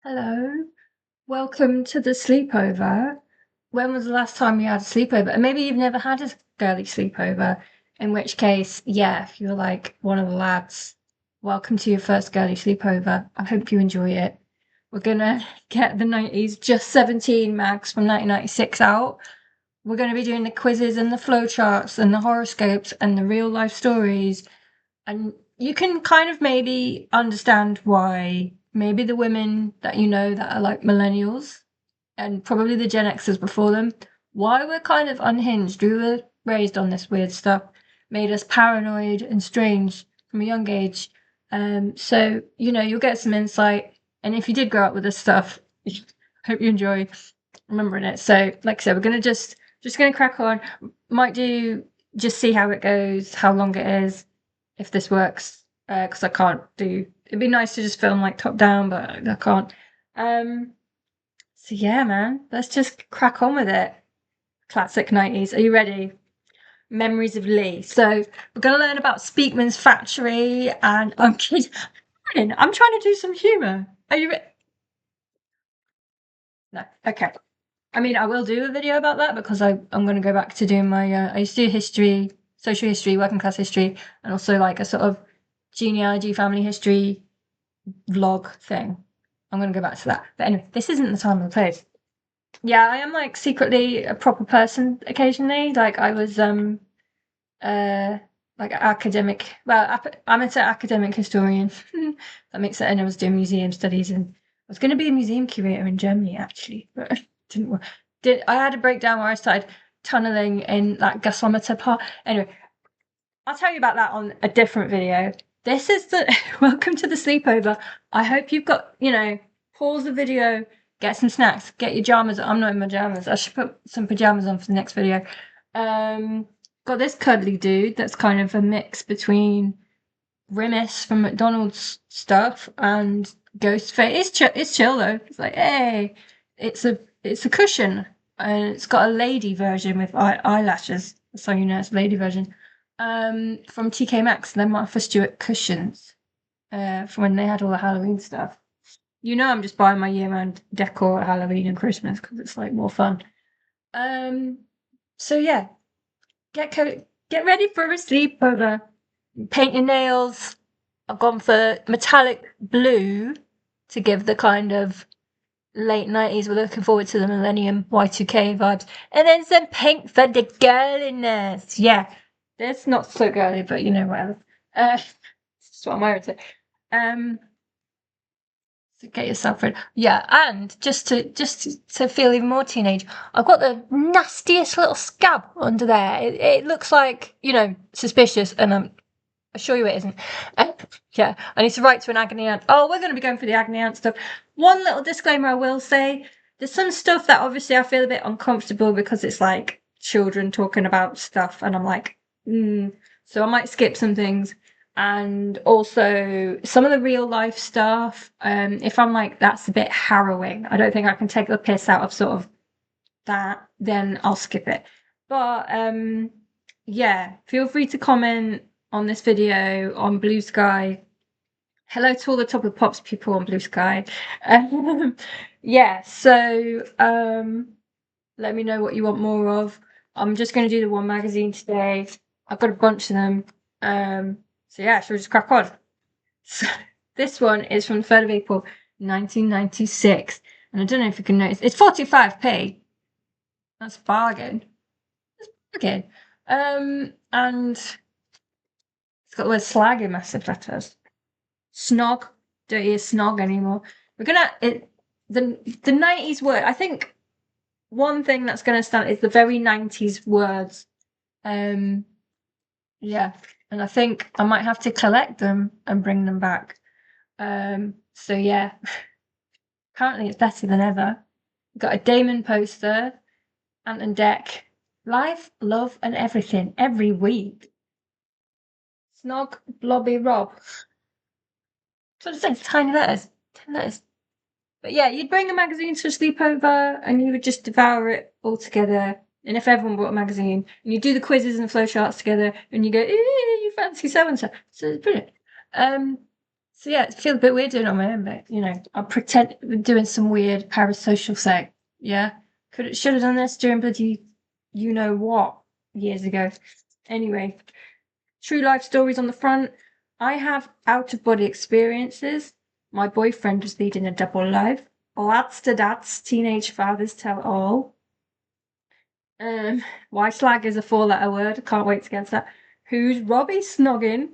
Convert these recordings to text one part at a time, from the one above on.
Hello, welcome to the sleepover. When was the last time you had a sleepover? And maybe you've never had a girly sleepover, in which case, yeah, if you're like one of the lads, welcome to your first girly sleepover. I hope you enjoy it. We're gonna get the 90s Just 17 mags from 1996 out. We're gonna be doing the quizzes and the flowcharts and the horoscopes and the real life stories, and you can kind of maybe understand why maybe the women that you know that are like millennials and probably the Gen Xers before them, why we're kind of unhinged. We were raised on this weird stuff, made us paranoid and strange from a young age. So you'll get some insight, and if you did grow up with this stuff, hope you enjoy remembering it. So, like I said, we're gonna just gonna crack on. Might do just see how it goes, how long it is, if this works, because I can't do. It'd be nice to just film like top down, but I can't. Um, so yeah, man, let's just crack on with it. Classic 90s. Are you ready? Memories of Lee. So we're gonna learn about Speakman's factory, and I'm kidding. I'm trying to do some humour. Are you? No. Okay. I mean, I will do a video about that because I'm going to go back to doing my. I used to do history, social history, working class history, and also like a sort of genealogy, family history vlog thing. I'm going to go back to that. But anyway, this isn't the time or the place. Yeah, I am like secretly a proper person occasionally. Like I was uh like academic. Well, I'm an academic historian. That makes sense. And I was doing museum studies, and I was going to be a museum curator in Germany actually, but didn't work. I had a breakdown where I started tunneling in that gasometer part. Anyway, I'll tell you about that on a different video. This is the welcome to the sleepover. I hope you've got, pause the video, get some snacks, get your pajamas. I'm not in my pajamas. I should put some pajamas on for the next video. Got this cuddly dude that's kind of a mix between Grimace from McDonald's stuff and Ghostface. It's chill though. It's like, hey, it's a cushion, and it's got a lady version with eyelashes. So it's a lady version. From TK Maxx, they're Martha Stewart cushions. From when they had all the Halloween stuff. I'm just buying my year-round decor at Halloween and Christmas because it's like more fun. Um, so yeah, get ready for a sleepover. Paint your nails. I've gone for metallic blue to give the kind of late 90s. We're looking forward to the millennium Y2K vibes. And then some pink for the girliness. Yeah, that's not so girly, but whatever. That's what I'm wearing today. Um, so get yourself ready. Yeah, and just to feel even more teenage, I've got the nastiest little scab under there. It looks like suspicious, and I'm assure you it isn't. Yeah, I need to write to an agony aunt. Oh, we're going to be going for the agony aunt stuff. One little disclaimer I will say: there's some stuff that obviously I feel a bit uncomfortable because it's like children talking about stuff, and I'm like, so I might skip some things. And also some of the real life stuff. If I'm like, that's a bit harrowing, I don't think I can take the piss out of sort of that, then I'll skip it. But yeah, feel free to comment on this video on Blue Sky. Hello to all the Top of the Pops people on Blue Sky. Yeah, so let me know what you want more of. I'm just going to do the one magazine today. I've got a bunch of them. So yeah, shall we just crack on? So, this one is from the 3rd of April 1996. And I don't know if you can notice, it's 45p. That's a bargain. Okay. And it's got the word slag in massive letters. Snog. Don't hear snog anymore. We're gonna the 90s word. I think one thing that's gonna stand is the very 90s words. Yeah. And I think I might have to collect them and bring them back. So yeah. Apparently it's better than ever. We've got a Damon poster, Ant and Dec. Life, love, and everything every week. Snog, Blobby, Rob. So it's like tiny letters. 10 letters. But yeah, you'd bring a magazine to a sleepover and you would just devour it all together. And if everyone brought a magazine, and you do the quizzes and flowcharts together, and you go, you fancy so and so. So it's brilliant. So yeah, it feels a bit weird doing it on my own, but you know, I'll pretend we're doing some weird parasocial thing. Yeah. Should have done this during bloody you know what years ago. Anyway, true life stories on the front. I have out of body experiences. My boyfriend was leading a double life. Lads to dads, teenage fathers tell all. Why slag is a 4-letter word. Can't wait to get to that. Who's Robbie Snogging?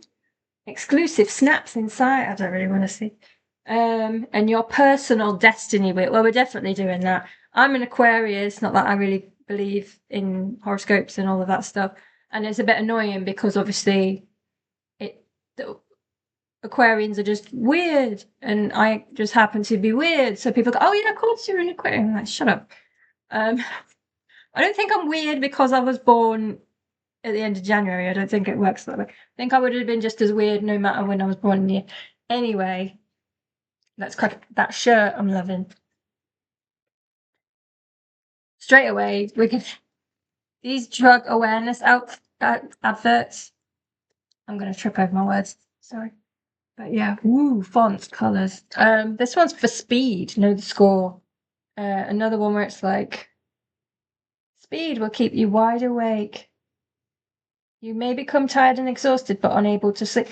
Exclusive snaps inside. I don't really want to see. And your personal destiny bit. Well, we're definitely doing that. I'm an Aquarius, not that I really believe in horoscopes and all of that stuff. And it's a bit annoying because obviously the Aquarians are just weird, and I just happen to be weird. So people go, "Oh yeah, of course you're an Aquarian." I'm like, shut up. Um, I don't think I'm weird because I was born at the end of January. I don't think it works that way. I think I would have been just as weird no matter when I was born in the year. Anyway, let's crack that shirt I'm loving. Straight away, we can these drug awareness adverts. I'm gonna trip over my words. Sorry. But yeah, woo, fonts, colours. This one's for speed, know the score. Another one where it's like, speed will keep you wide awake. You may become tired and exhausted, but unable to sleep.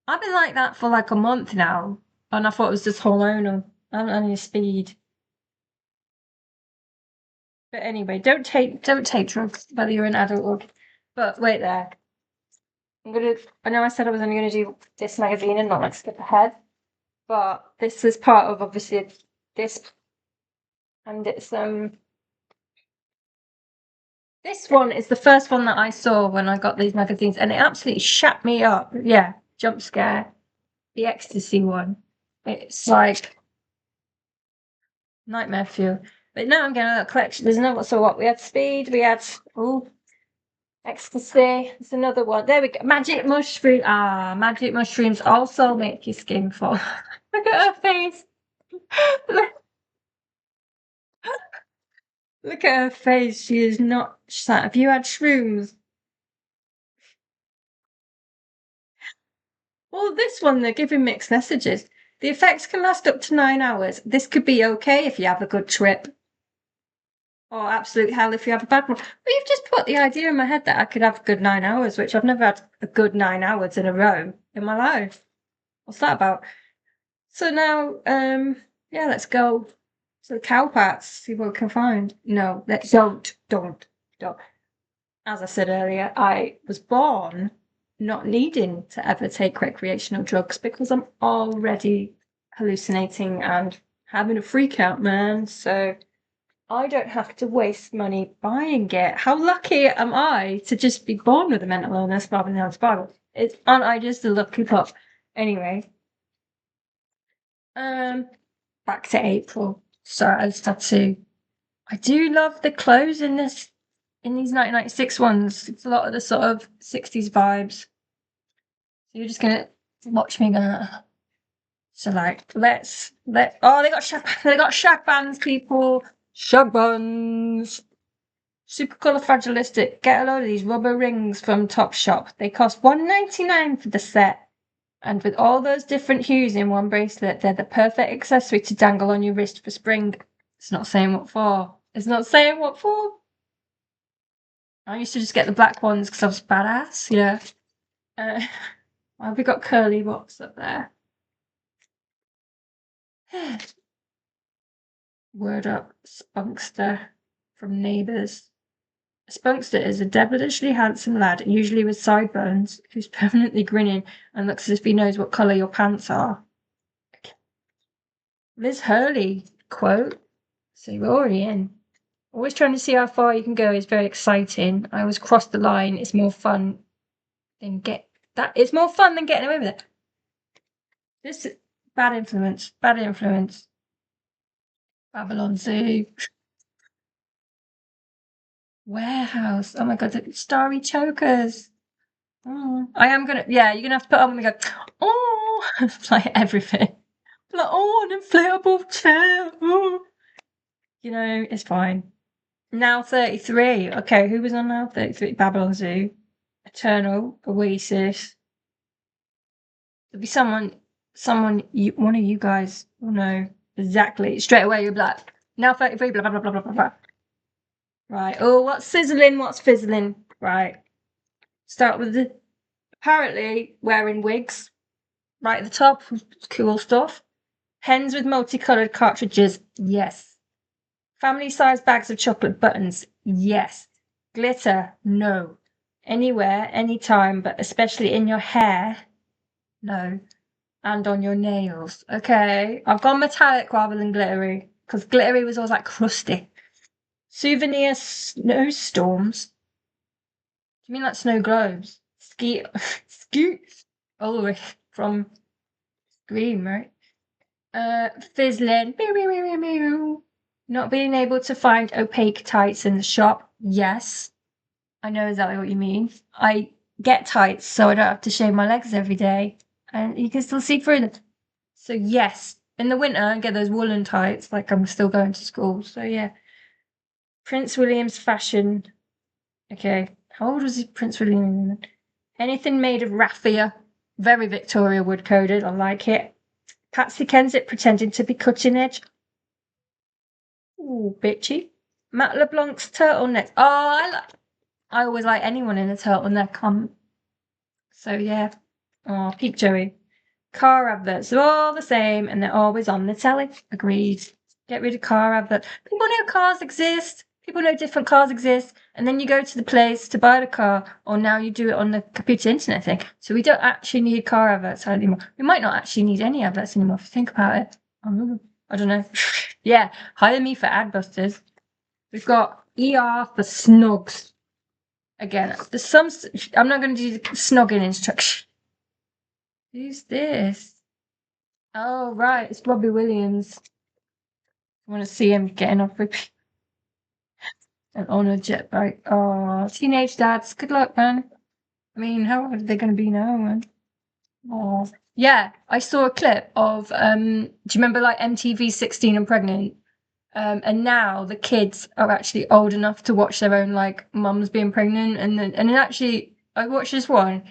I've been like that for like a month now, and I thought it was just hormonal. I need speed. But anyway, don't take drugs, whether you're an adult or. But wait there. I know I said I was only gonna do this magazine and not like skip ahead, but this is part of obviously this, and it's this one is the first one that I saw when I got these magazines, and it absolutely shut me up. Yeah, jump scare. The ecstasy one. It's like nightmare fuel. But now I'm getting a collection. There's another. So what? We had speed. We had ecstasy. There's another one. There we go. Magic mushroom. Magic mushrooms also make your skin fall. Look at her face. Look at her face. She is not. She's like, have you had shrooms? Well, this one, they're giving mixed messages. The effects can last up to 9 hours. This could be okay if you have a good trip, or absolute hell if you have a bad one. But you've just put the idea in my head that I could have a good 9 hours, which I've never had a good 9 hours in a row in my life. What's that about? So now, yeah, let's go to the cowpats, see what we can find. No, let's don't. As I said earlier, I was born not needing to ever take recreational drugs because I'm already hallucinating and having a freak out, man. So I don't have to waste money buying it. How lucky am I to just be born with a mental illness rather than a spiral? Aren't I just a lucky pup? Anyway, back to April. Sorry, I just had to. I do love the clothes in these 1996 ones. It's a lot of the sort of 60s vibes. So you're just gonna watch me go. So like, oh, they got shag bands, people. Shag bands. Super colour fragilistic. Get a load of these rubber rings from Topshop. They cost $1.99 for the set. And with all those different hues in one bracelet, they're the perfect accessory to dangle on your wrist for spring. It's not saying what for. It's not saying what for. I used to just get the black ones because I was badass. Yeah. Why have we got curly box up there? Word up, Spunkster from Neighbours. A Spunkster is a devilishly handsome lad, usually with sideburns, who's permanently grinning and looks as if he knows what colour your pants are. Liz Hurley quote. So you're already in. Always trying to see how far you can go is very exciting. I always cross the line. It's more fun than It's more fun than getting away with it. This is bad influence. Bad influence. Babylon Zoo. Warehouse. Oh my god, the starry chokers. Oh, I am gonna. Yeah, you're gonna have to put on and go. Oh, like everything. Like an inflatable chair. Oh. You know, it's fine. Now 33. Okay, who was on now 33? Babylon Zoo. Eternal. Oasis. There'll be someone. one of you guys will know exactly. Straight away, you'll be like, now 33, blah, blah, blah, blah, blah, blah, blah. Right. Oh, what's sizzling? What's fizzling? Right. Start with the apparently wearing wigs. Right at the top, cool stuff. Pens with multicolored cartridges. Yes. Family-sized bags of chocolate buttons. Yes. Glitter. No. Anywhere, anytime, but especially in your hair. No. And on your nails. Okay. I've gone metallic rather than glittery because glittery was always like crusty. Souvenir snowstorms. Do you mean like snow globes? Scoot all the way from Scream, right? Fizzling. Meow, meow, meow, meow, meow. Not being able to find opaque tights in the shop. Yes. I know exactly what you mean. I get tights so I don't have to shave my legs every day. And you can still see through them. So yes. In the winter I get those woolen tights like I'm still going to school. So yeah. Prince William's fashion. Okay. How old was Prince William? Anything made of raffia. Very Victoria wood coded. I like it. Patsy Kensit pretending to be cutting edge. Ooh, bitchy. Matt LeBlanc's turtleneck. Oh, I always like anyone in a turtleneck. So yeah. Oh, Peep Joey. Car adverts are all the same and they're always on the telly. Agreed. Get rid of car adverts. People know cars exist. People know different cars exist. And then you go to the place to buy the car, or now you do it on the computer internet thing. So we don't actually need car adverts anymore. We might not actually need any adverts anymore if you think about it. I don't know. Yeah, hire me for Adbusters. We've got ER for snugs. Again, there's some. I'm not going to do the snogging instruction. Who's this? Oh, right, it's Robbie Williams. I want to see him getting off with on a jet bike. Oh, teenage dads. Good luck, man. I mean, how old are they going to be now, man? Oh, yeah. I saw a clip of. Do you remember like MTV 16 and Pregnant? And now the kids are actually old enough to watch their own like mums being pregnant, and then actually I watched this one,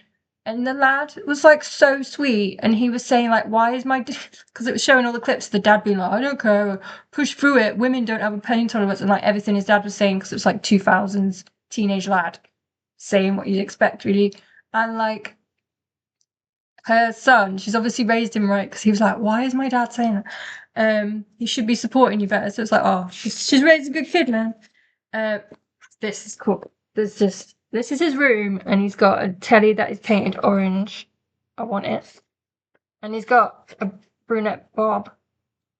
and the lad was like so sweet, and he was saying like, "Why is my?" Because it was showing all the clips of the dad being like, "I don't care, push through it. Women don't have a pain tolerance," and like everything his dad was saying because it was like 2000s teenage lad saying what you'd expect really, and like her son, she's obviously raised him right because he was like, "Why is my dad saying that?" He should be supporting you better. So it's like, oh, she's raised a good kid, man. This is cool. This is his room, and he's got a telly that is painted orange. I want it. And he's got a brunette bob.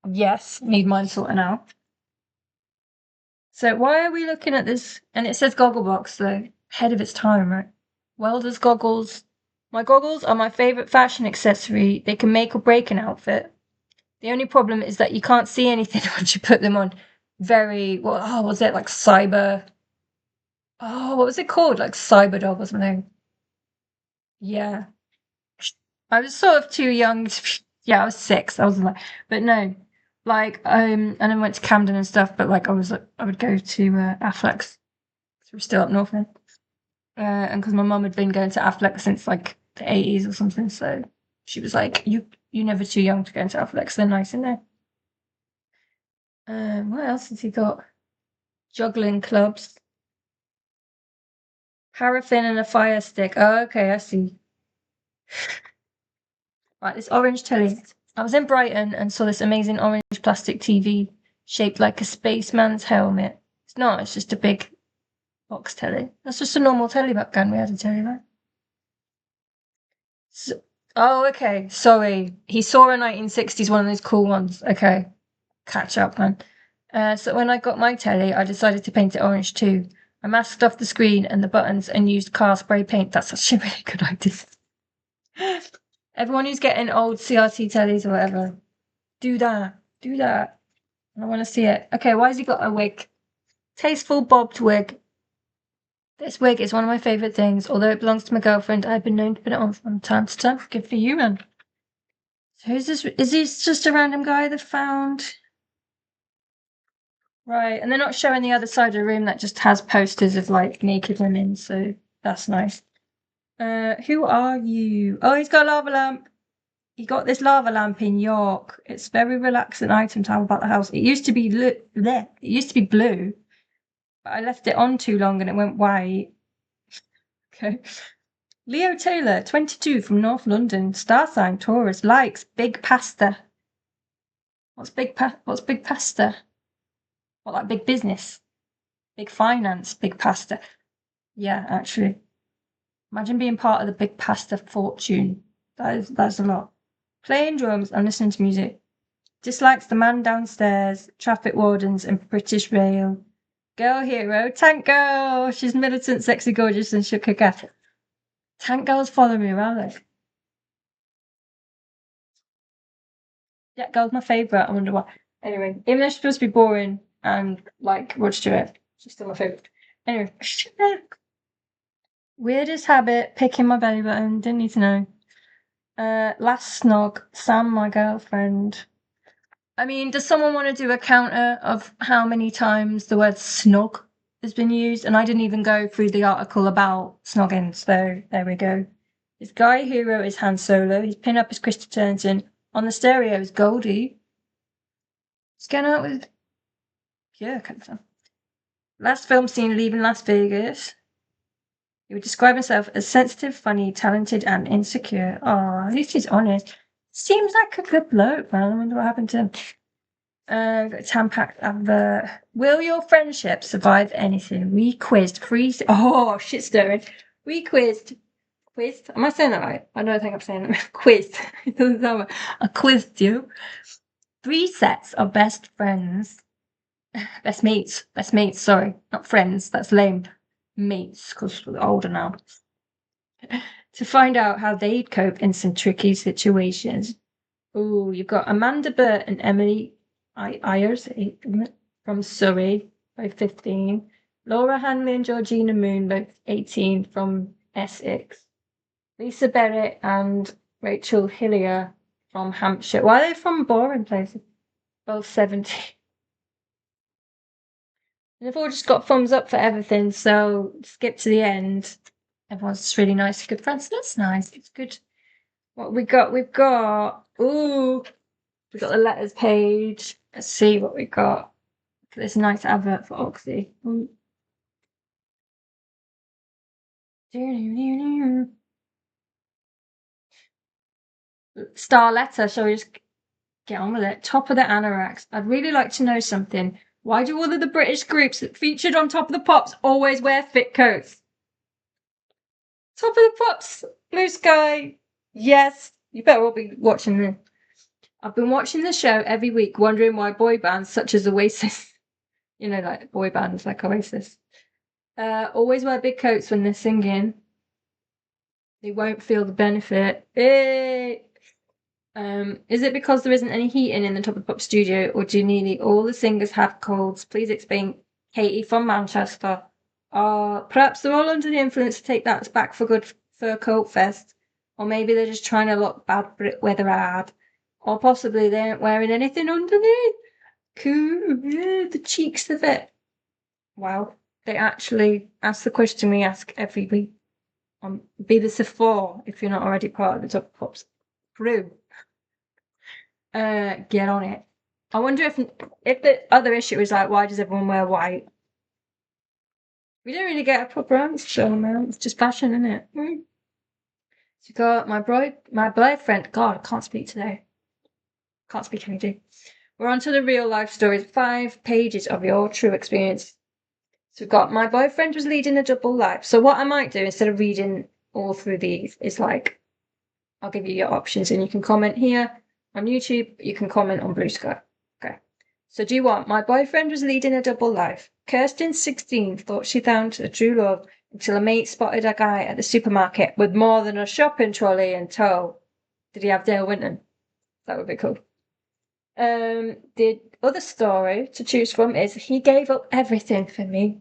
Yes, need mine sorting out. So why are we looking at this? And it says Gogglebox, so ahead of its time, right? Welder's goggles. My goggles are my favourite fashion accessory. They can make or break an outfit. The only problem is that you can't see anything once you put them on. What was it, like cyber? Oh, what was it called? Like cyber dog or something. Yeah. I was sort of too young yeah, I was 6. I was like, but no. Like, and I went to Camden and stuff, but like I would go to Affleck's. So we're still up north then. And because my mum had been going to Affleck since like the 80s or something, so she was like, you're never too young to go into Affleck's, they're nice in there. What else has he got? Juggling clubs. Paraffin and a fire stick. Oh, okay, I see. Right, this orange telly. I was in Brighton and saw this amazing orange plastic TV shaped like a spaceman's helmet. It's not, it's just a big box telly. That's just a normal telly back then. We had a telly like. Oh, okay. Sorry. He saw a 1960s one of those cool ones. Okay. Catch up, man. So when I got my telly, I decided to paint it orange too. I masked off the screen and the buttons and used car spray paint. That's actually a really good idea. Everyone who's getting old CRT tellies or whatever, do that. Do that. I want to see it. Okay, why has he got a wig? Tasteful bobbed wig. This wig is one of my favourite things. Although it belongs to my girlfriend, I've been known to put it on from time to time. Good for you, man. So who's this? Is he just a random guy that found? Right, and they're not showing the other side of the room that just has posters of like naked women, so that's nice. Who are you? Oh, he's got a lava lamp. he got this lava lamp in York. It's a very relaxing item to have about the house. It used to be it used to be blue, but I left it on too long and it went white. Okay. Leo Taylor, 22, from North London, star sign Taurus, likes big pasta. What's big pasta? What, like big business? Big finance, big pasta. Yeah, actually. Imagine being part of the big pasta fortune. That's a lot. Playing drums and listening to music. Dislikes the man downstairs, traffic wardens, and British Rail. Girl hero, Tank Girl. She's militant, sexy, gorgeous, and shook her gaff. Tank Girl's following me around like. Yeah, Girl's my favourite. I wonder why. Anyway, even though she's supposed to be boring and like Rod Stewart, she's still my favourite. Anyway, weirdest habit, picking my belly button. Didn't need to know. Last snog, Sam, my girlfriend. I mean, does someone want to do a counter of how many times the word snog has been used? And I didn't even go through the article about snogging, so there we go. His guy hero is Han Solo. His pin-up is Christopher Turlington. On the stereo is Goldie. He's going out with... Yeah, kind of. Last film scene, leaving Las Vegas. He would describe himself as sensitive, funny, talented, and insecure. Oh, at least he's honest. Seems like a good bloke, man. I wonder what happened to him. Got a Tampax advert. Will your friendship survive anything? We quizzed three. Oh, shit stirring. We quizzed. Quizzed? Am I saying that right? I don't think I'm saying that. Quizzed. It doesn't sound right. I quizzed you. 3 sets of best friends. Best mates. Best mates, sorry. Not friends. That's lame. Mates, because we're older now. To find out how they'd cope in some tricky situations. Oh, you've got Amanda Burt and Emily Ayers from Surrey, both 15. Laura Hanley and Georgina Moon, both 18, from Essex. Lisa Berrett and Rachel Hillier from Hampshire. Why are they from boring places? Both 17. And they've all just got thumbs up for everything, so skip to the end. Everyone's just really nice, good friends. That's nice. It's good. What we got? We've got the letters page. Let's see what we got. This nice advert for Oxy. Star letter. Shall we just get on with it? Top of the anoraks. I'd really like to know something. Why do all of the British groups that featured on Top of the Pops always wear thick coats? Top of the Pops, Blue Sky. Yes, you better all be watching this. I've been watching the show every week, wondering why boy bands such as Oasis, like boy bands like Oasis, always wear big coats when they're singing. They won't feel the benefit. Is it because there isn't any heating in the Top of the Pop studio, or do nearly all the singers have colds? Please explain. Katie from Manchester. Perhaps they're all under the influence to take that back for good fur coat fest, or maybe they're just trying to look bad Brit weather hard, or possibly they aren't wearing anything underneath. Cool, yeah, the cheeks of it. Wow, they actually ask the question we ask every week. Be this a 4 if you're not already part of the Top of Pops crew. Get on it. I wonder if the other issue is like, why does everyone wear white? We don't really get a proper answer, man. It's just fashion, isn't it? So you got my boyfriend. God, I can't speak today. Can't speak anything. We're on to the real life stories. 5 pages of your true experience. So we've got my boyfriend was leading a double life. So what I might do instead of reading all through these is like, I'll give you your options and you can comment here on YouTube. You can comment on Blue Sky. Okay. So do you want my boyfriend was leading a double life? Kirsten, 16, thought she found a true love until a mate spotted a guy at the supermarket with more than a shopping trolley in tow. Did he have Dale Winton? That would be cool. The other story to choose from is he gave up everything for me.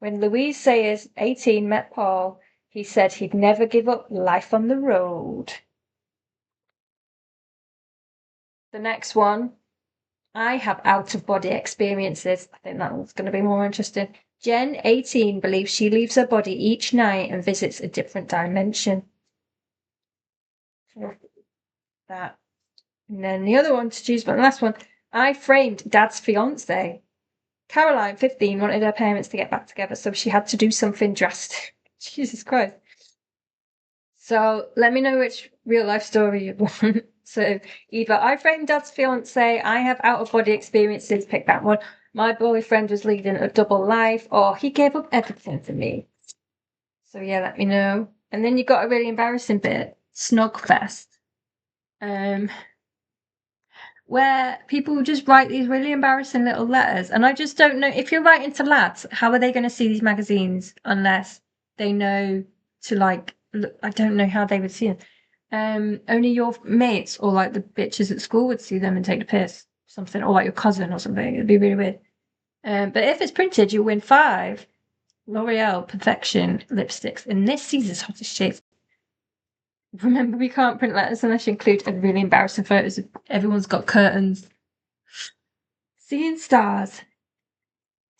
When Louise Sayers, 18, met Paul, he said he'd never give up life on the road. The next one, I have out-of-body experiences. I think that one's going to be more interesting. Jen, 18, believes she leaves her body each night and visits a different dimension. That. And then the other one to choose from, the last one, I framed Dad's fiance. Caroline, 15, wanted her parents to get back together, so she had to do something drastic. Jesus Christ. So let me know which real life story you want. So either I framed Dad's fiance, I have out of body experiences, pick that one. My boyfriend was leading a double life, or he gave up everything for me. So yeah, let me know. And then you got a really embarrassing bit, Snogfest. Where people just write these really embarrassing little letters. And I just don't know, if you're writing to lads, how are they going to see these magazines unless they know to like, look, I don't know how they would see them. Only your mates or like the bitches at school would see them and take the piss, something, or like your cousin or something. It'd be really weird. But if it's printed, you win 5 L'Oreal Perfection lipsticks in this season's hottest shades. Remember, we can't print letters unless you include a really embarrassing photos of everyone's got curtains. Seeing stars.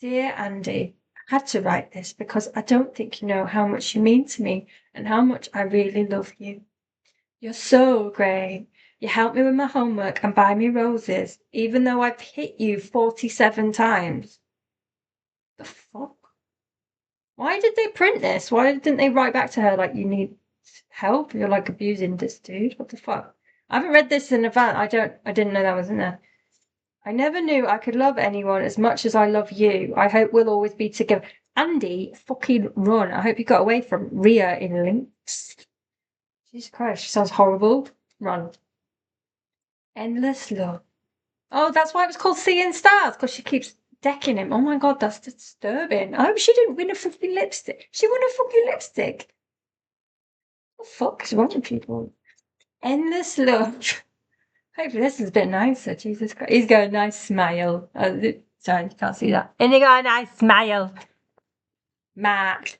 Dear Andy, I had to write this because I don't think you know how much you mean to me and how much I really love you. You're so great. You help me with my homework and buy me roses, even though I've hit you 47 times. The fuck? Why did they print this? Why didn't they write back to her like, you need help? You're like abusing this dude. What the fuck? I haven't read this in advance. I didn't know that was in there. I never knew I could love anyone as much as I love you. I hope we'll always be together. Andy, fucking run. I hope you got away from Rhea in Lynx. Jesus Christ, she sounds horrible. Run. Endless love. Oh, that's why it was called Seeing Stars, because she keeps decking him. Oh my god, that's disturbing. I hope she didn't win a fucking lipstick. She won a fucking lipstick. What the fuck is wrong with people? Endless love. Hopefully this is a bit nicer. Jesus Christ. He's got a nice smile. Sorry, you can't see that. And he got a nice smile. Mark.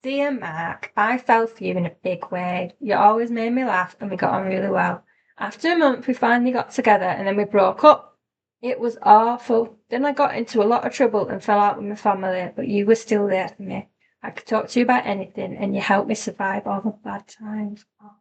Dear Mark, I fell for you in a big way. You always made me laugh and we got on really well. After a month, we finally got together and then we broke up. It was awful. Then I got into a lot of trouble and fell out with my family, but you were still there for me. I could talk to you about anything and you helped me survive all the bad times. Oh.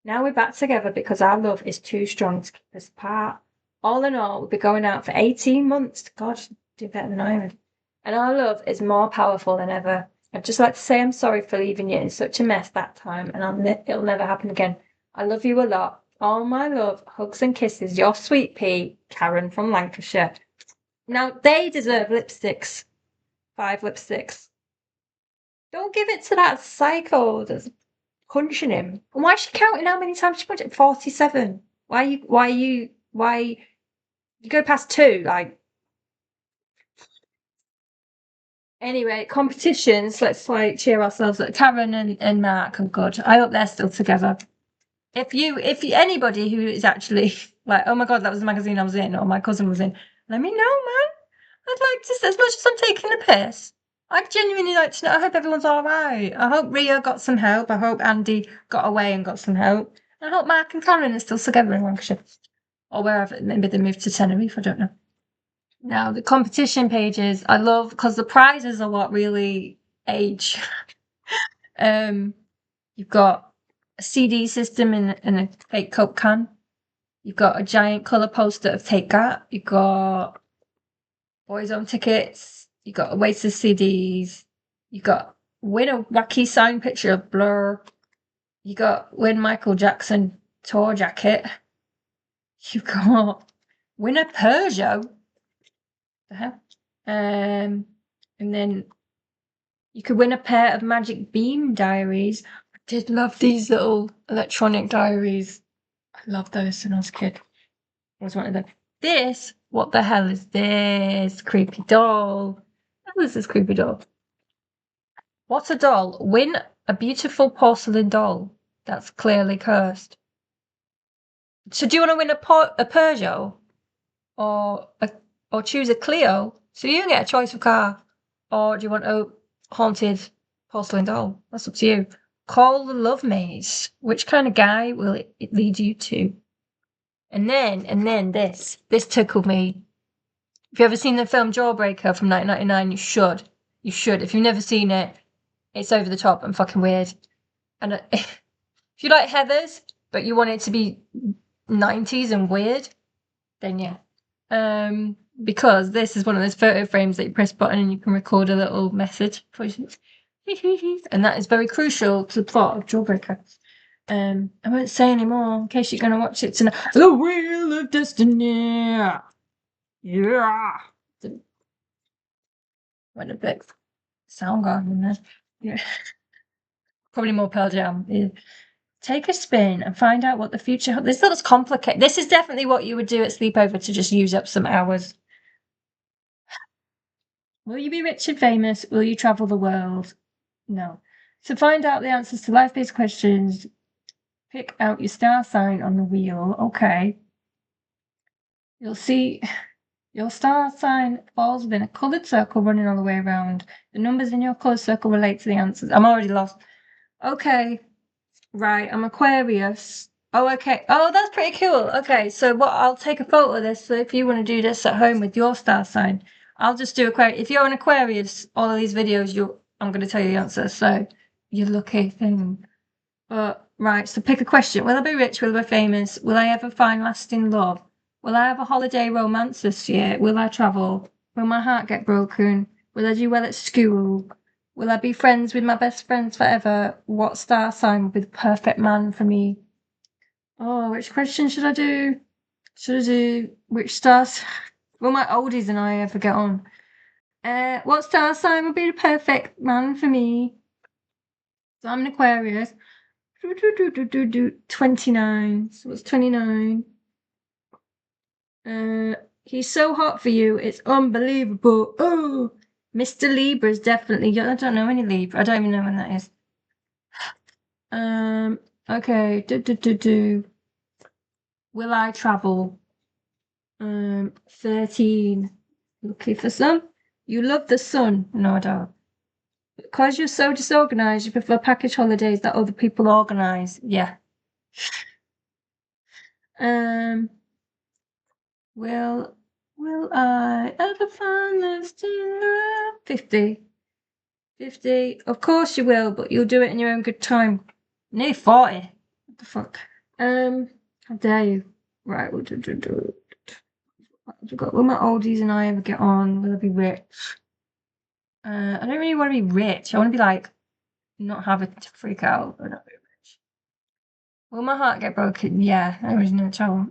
Now we're back together because our love is too strong to keep us apart. All in all, we'll be going out for 18 months. God, do better than I would. And our love is more powerful than ever. I'd just like to say I'm sorry for leaving you in such a mess that time, and it'll never happen again. I love you a lot. All my love, hugs and kisses, your sweet pea, Karen from Lancashire. Now, they deserve lipsticks. 5 lipsticks. Don't give it to that psycho that's punching him. And why is she counting how many times she punched him? 47. Why you go past 2, like. Anyway, competitions, let's like cheer ourselves up. Karen and Mark are good. I hope they're still together. If anybody who is actually like, oh my god, that was the magazine I was in, or my cousin was in, let me know, man. I'd like to, as much as I'm taking the piss, I'd genuinely like to know. I hope everyone's all right. I hope Ria got some help. I hope Andy got away and got some help. I hope Mark and Karen are still together in Lancashire. Or wherever. Maybe they moved to Tenerife, I don't know. Now, the competition pages, I love, because the prizes are what really age. You've got a CD system in a fake Coke can. You've got a giant colour poster of Take That. You've got Boys Own tickets. You've got Oasis CDs. You've got win a wacky signed picture of Blur. You got win Michael Jackson tour jacket. You've got win a Peugeot. The hell? And then you could win a pair of Magic Beam diaries. I did love these little electronic diaries. I loved those when I was a kid. I was one of them. This, what the hell is this? Creepy doll. What is this creepy doll? What's a doll? Win a beautiful porcelain doll that's clearly cursed. So do you want to win a Peugeot? Or choose a Clio? So you can get a choice of car. Or do you want a haunted porcelain doll? That's up to you. Call the love maze. Which kind of guy will it lead you to? And then this tickled me. If you ever seen the film Jawbreaker from 1999, you should. You should. If you've never seen it, it's over the top and fucking weird. And if you like Heathers, but you want it to be 90s and weird, then yeah. Because this is one of those photo frames that you press button and you can record a little message. And that is very crucial to the plot of Jawbreaker. I won't say any more in case you're going to watch it tonight. The Wheel of Destiny! Yeah! Went a bit Soundgarden there. Yeah. Probably more Pearl Jam. Yeah. Take a spin and find out what the future. This looks complicated. This is definitely what you would do at Sleepover to just use up some hours. Will you be rich and famous? Will you travel the world? No. To find out the answers to life-based questions, pick out your star sign on the wheel. Okay. You'll see your star sign falls within a coloured circle running all the way around. The numbers in your coloured circle relate to the answers. I'm already lost. Okay. Right, I'm Aquarius. Oh, okay. Oh, that's pretty cool. Okay, so what? I'll take a photo of this. So if you want to do this at home with your star sign, I'll just do Aquarius. If you're an Aquarius, all of these videos, I'm going to tell you the answer. So you're lucky thing. But right, so pick a question. Will I be rich? Will I be famous? Will I ever find lasting love? Will I have a holiday romance this year? Will I travel? Will my heart get broken? Will I do well at school? Will I be friends with my best friends forever? What star sign would be the perfect man for me? Oh, which question should I do? Should I do which stars? Will my oldies and I ever get on? What star sign would be the perfect man for me? So I'm an Aquarius. 29. So what's 29? He's so hot for you, it's unbelievable. Oh, Mr. Libra is definitely. I don't know any Libra. I don't even know when that is. Okay. Will I travel? 13. Lucky for some. You love the sun. No, I don't. Because you're so disorganized, you prefer package holidays that other people organize. Yeah. Will I ever find this to 50? 50. Of course you will, but you'll do it in your own good time. Nearly 40. What the fuck? How dare you? Right, we'll do. Will my oldies and I ever get on? Will I be rich? I don't really want to be rich. I want to be like, not have it to freak out, but not be rich. Will my heart get broken? Yeah, I already know trouble.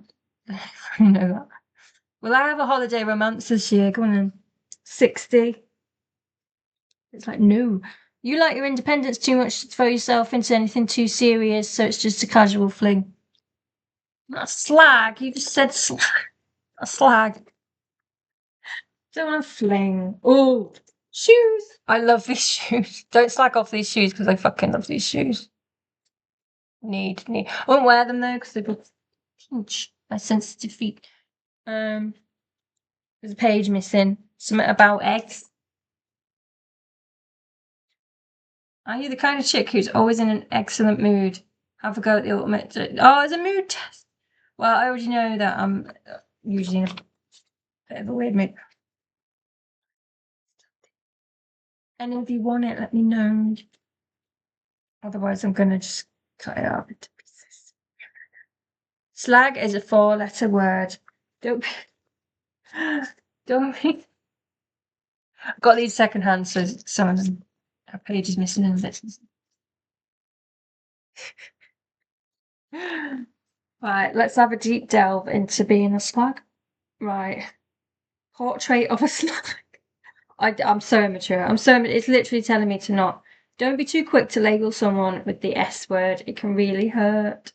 I know that. Will I have a holiday romance this year? Go on then. 60. It's like, no. You like your independence too much to throw yourself into anything too serious, so it's just a casual fling. Not a slag. You just said slag. A slag. Don't want to fling. Oh, shoes. I love these shoes. Don't slag off these shoes because I fucking love these shoes. Need. I won't wear them though because they've got pinch my sensitive feet. There's a page missing. Something about eggs. Are you the kind of chick who's always in an excellent mood? Have a go at the ultimate. Oh, it's a mood test. Well, I already know that I'm usually in a bit of a weird mood. And if you want it, let me know. Otherwise, I'm going to just cut it up into pieces. Slag is a 4-letter word. Don't be. I've got these secondhand, so some of them have pages missing and bits. Right, let's have a deep delve into being a slag. Right. Portrait of a slag. I'm so immature. It's literally telling me to not. Don't be too quick to label someone with the S word. It can really hurt.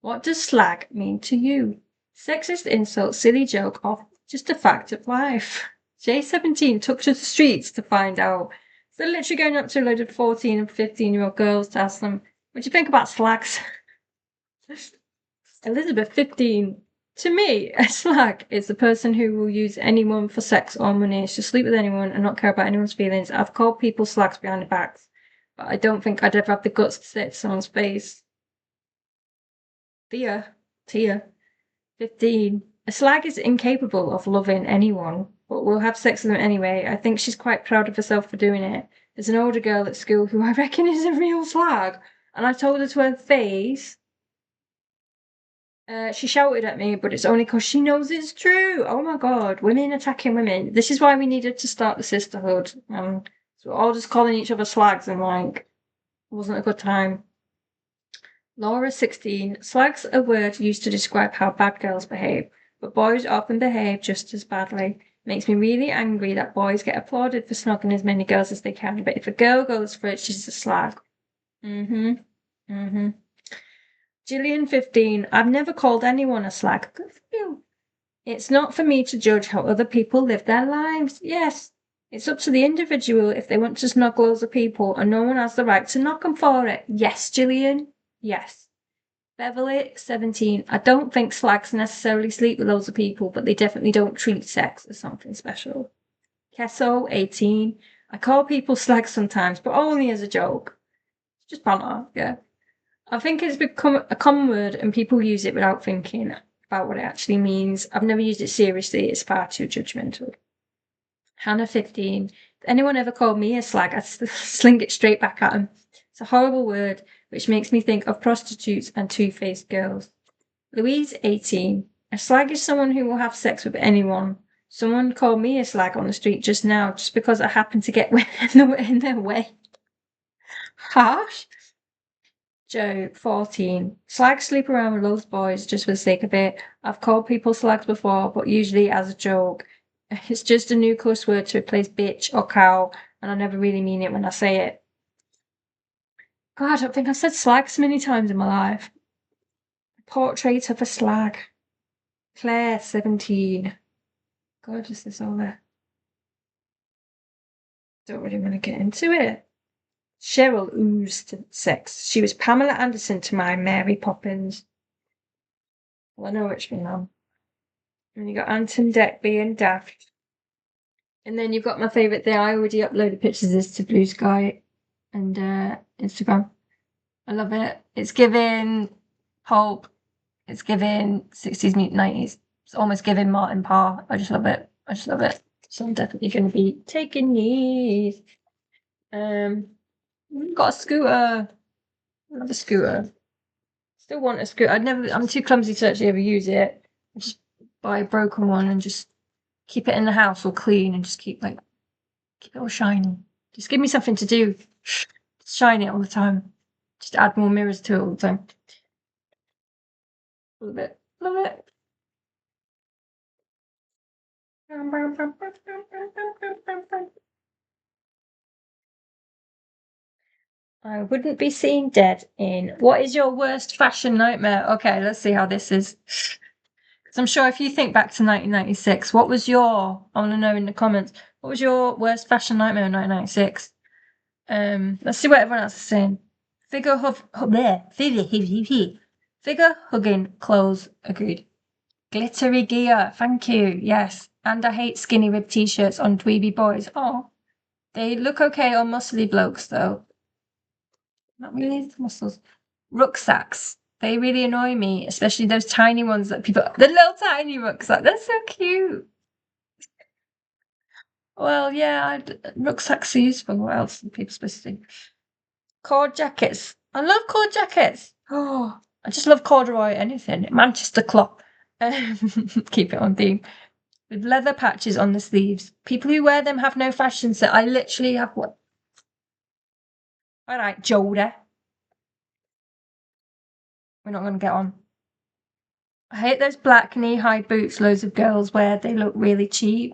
What does slag mean to you? Sexist insult, silly joke, or just a fact of life? J17 took to the streets to find out. So they're literally going up to a load of 14 and 15-year-old girls to ask them, what do you think about slags? Elizabeth, 15. To me, a slag is the person who will use anyone for sex or money, to sleep with anyone and not care about anyone's feelings. I've called people slags behind their backs, but I don't think I'd ever have the guts to say it to someone's face. Tia, 15. A slag is incapable of loving anyone, but will have sex with them anyway. I think she's quite proud of herself for doing it. There's an older girl at school who I reckon is a real slag, and I told her to her face She shouted at me, but it's only because she knows it's true. Oh my god, women attacking women. This is why we needed to start the sisterhood. So we're all just calling each other slags and like, it wasn't a good time. Laura 16. Slags a word used to describe how bad girls behave, but boys often behave just as badly. Makes me really angry that boys get applauded for snogging as many girls as they can, but if a girl goes for it, she's a slag. Mm-hmm. Mm-hmm. Gillian 15. I've never called anyone a slag. Good for you. It's not for me to judge how other people live their lives. Yes, it's up to the individual if they want to snog loads of people, and no one has the right to knock them for it. Yes, Gillian. Yes. Beverly, 17. I don't think slags necessarily sleep with loads of people, but they definitely don't treat sex as something special. Kesso, 18. I call people slags sometimes, but only as a joke. It's just banter, yeah. I think it's become a common word and people use it without thinking about what it actually means. I've never used it seriously, it's far too judgmental. Hannah, 15. If anyone ever called me a slag, I'd sling it straight back at them. It's a horrible word, which makes me think of prostitutes and two-faced girls. Louise, 18. A slag is someone who will have sex with anyone. Someone called me a slag on the street just now, just because I happened to get in their way. Harsh. Joe, 14. Slags sleep around with loads of boys just for the sake of it. I've called people slags before, but usually as a joke. It's just a new cuss word to replace bitch or cow, and I never really mean it when I say it. God, I don't think I've said slag so many times in my life. Portrait of a slag. Claire, 17. God, is this all there? Don't really want to get into it. Cheryl oozed 6. She was Pamela Anderson to my Mary Poppins. Well, I know which one now. And you got Anton Deckby and Daft. And then you've got my favourite thing. I already uploaded pictures of this to Blue Sky and Instagram. I love it. It's giving pulp. It's giving 60s meet 90s. It's almost giving Martin Parr. I just love it. I just love it. So I'm definitely going to be taking these. Got a scooter. I love a scooter. Still want a scooter. I'm too clumsy to actually ever use it. I just buy a broken one and just keep it in the house all clean and just keep it all shiny. Just give me something to do. Just shine it all the time. Just add more mirrors to it all the time. Love it. Love it. I wouldn't be seen dead in. What is your worst fashion nightmare? Okay, let's see how this is. Because I'm sure if you think back to 1996, what was your, I want to know in the comments, what was your worst fashion nightmare in 1996? Let's see what everyone else is saying. Figure hugging clothes, agreed. Glittery gear, thank you, yes. And I hate skinny ribbed t-shirts on dweeby boys. Oh, they look okay on muscly blokes though. Not really the muscles. Rucksacks. They really annoy me, especially those tiny ones that people. The little tiny rucksack. They're so cute. Well, yeah, rucksacks are useful. What else are people supposed to do? Cord jackets. I love cord jackets. Oh, I just love corduroy anything. Manchester cloth. Keep it on theme. With leather patches on the sleeves. People who wear them have no fashion sense. I literally have one. All right, Jodie. We're not going to get on. I hate those black knee-high boots loads of girls wear. They look really cheap.